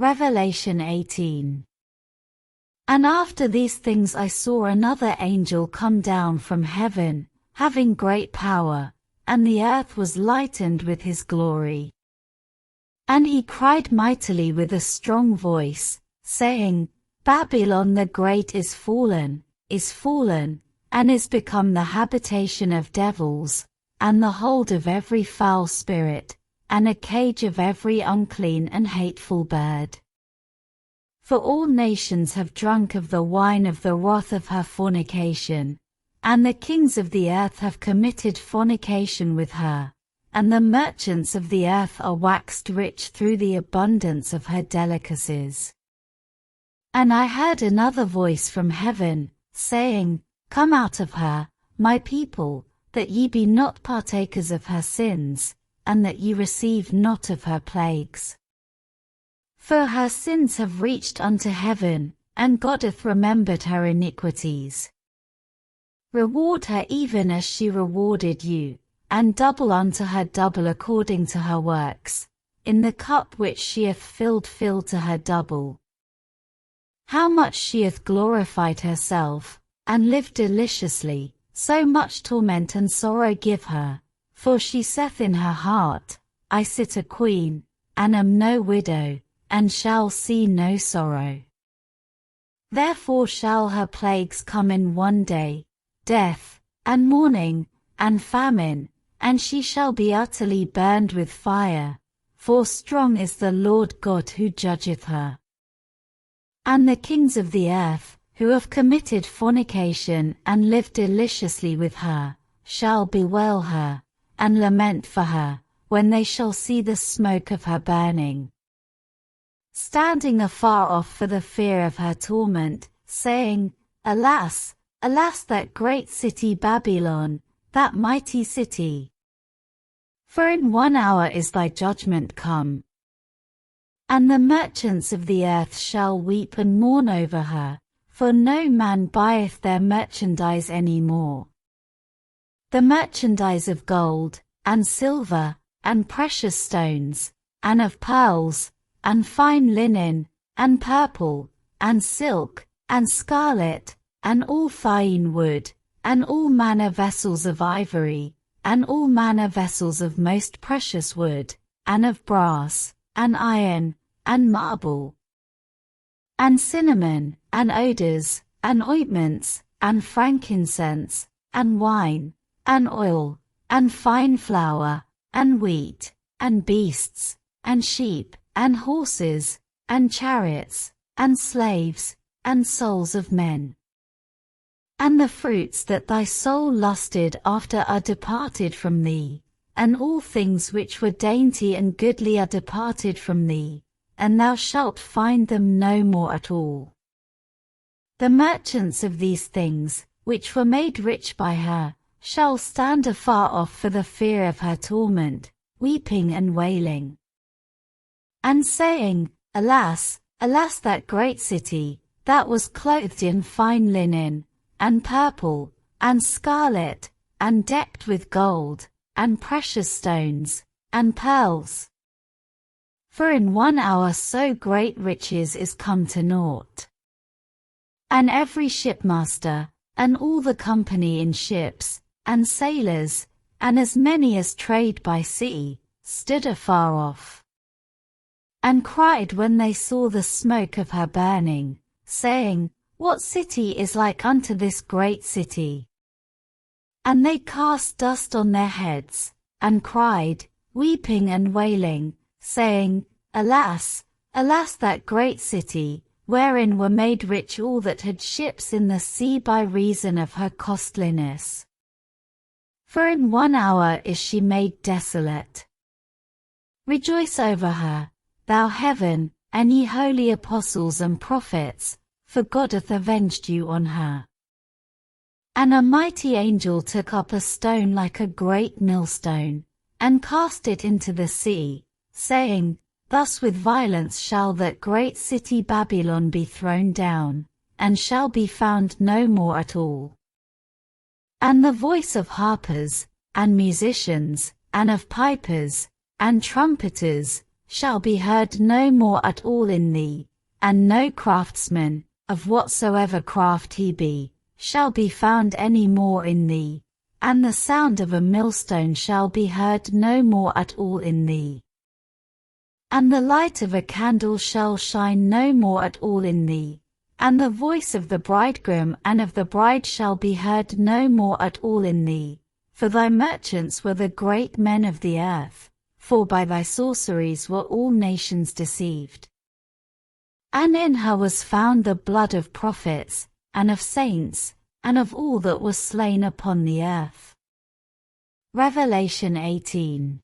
Revelation 18. And after these things I saw another angel come down from heaven, having great power, and the earth was lightened with his glory. And he cried mightily with a strong voice, saying, Babylon the great is fallen, and is become the habitation of devils, and the hold of every foul spirit, and a cage of every unclean and hateful bird. For all nations have drunk of the wine of the wrath of her fornication, and the kings of the earth have committed fornication with her, and the merchants of the earth are waxed rich through the abundance of her delicacies. And I heard another voice from heaven, saying, Come out of her, my people, that ye be not partakers of her sins, and that ye receive not of her plagues. For her sins have reached unto heaven, and God hath remembered her iniquities. Reward her even as she rewarded you, and double unto her double according to her works. In the cup which she hath filled fill to her double. How much she hath glorified herself, and lived deliciously, so much torment and sorrow give her. For she saith in her heart, I sit a queen, and am no widow, and shall see no sorrow. Therefore shall her plagues come in one day, death, and mourning, and famine, and she shall be utterly burned with fire, for strong is the Lord God who judgeth her. And the kings of the earth, who have committed fornication and lived deliciously with her, shall bewail her, and lament for her, when they shall see the smoke of her burning. Standing afar off for the fear of her torment, saying, Alas, alas that great city Babylon, that mighty city! For in 1 hour is thy judgment come. And the merchants of the earth shall weep and mourn over her, for no man buyeth their merchandise any more. The merchandise of gold, and silver, and precious stones, and of pearls, and fine linen, and purple, and silk, and scarlet, and all fine wood, and all manner vessels of ivory, and all manner vessels of most precious wood, and of brass, and iron, and marble, and cinnamon, and odors, and ointments, and frankincense, and wine, and oil, and fine flour, and wheat, and beasts, and sheep, and horses, and chariots, and slaves, and souls of men. And the fruits that thy soul lusted after are departed from thee, and all things which were dainty and goodly are departed from thee, and thou shalt find them no more at all. The merchants of these things, which were made rich by her, shall stand afar off for the fear of her torment, weeping and wailing, and saying, Alas, alas that great city, that was clothed in fine linen, and purple, and scarlet, and decked with gold, and precious stones, and pearls. For in 1 hour so great riches is come to naught. And every shipmaster, and all the company in ships, and sailors, and as many as trade by sea, stood afar off, and cried when they saw the smoke of her burning, saying, What city is like unto this great city? And they cast dust on their heads, and cried, weeping and wailing, saying, Alas, alas that great city, wherein were made rich all that had ships in the sea by reason of her costliness. For in 1 hour is she made desolate. Rejoice over her, thou heaven, and ye holy apostles and prophets, for God hath avenged you on her. And a mighty angel took up a stone like a great millstone, and cast it into the sea, saying, Thus with violence shall that great city Babylon be thrown down, and shall be found no more at all. And the voice of harpers, and musicians, and of pipers, and trumpeters, shall be heard no more at all in thee, and no craftsman, of whatsoever craft he be, shall be found any more in thee, and the sound of a millstone shall be heard no more at all in thee. And the light of a candle shall shine no more at all in thee, and the voice of the bridegroom and of the bride shall be heard no more at all in thee, for thy merchants were the great men of the earth, for by thy sorceries were all nations deceived. And in her was found the blood of prophets, and of saints, and of all that were slain upon the earth. Revelation 18.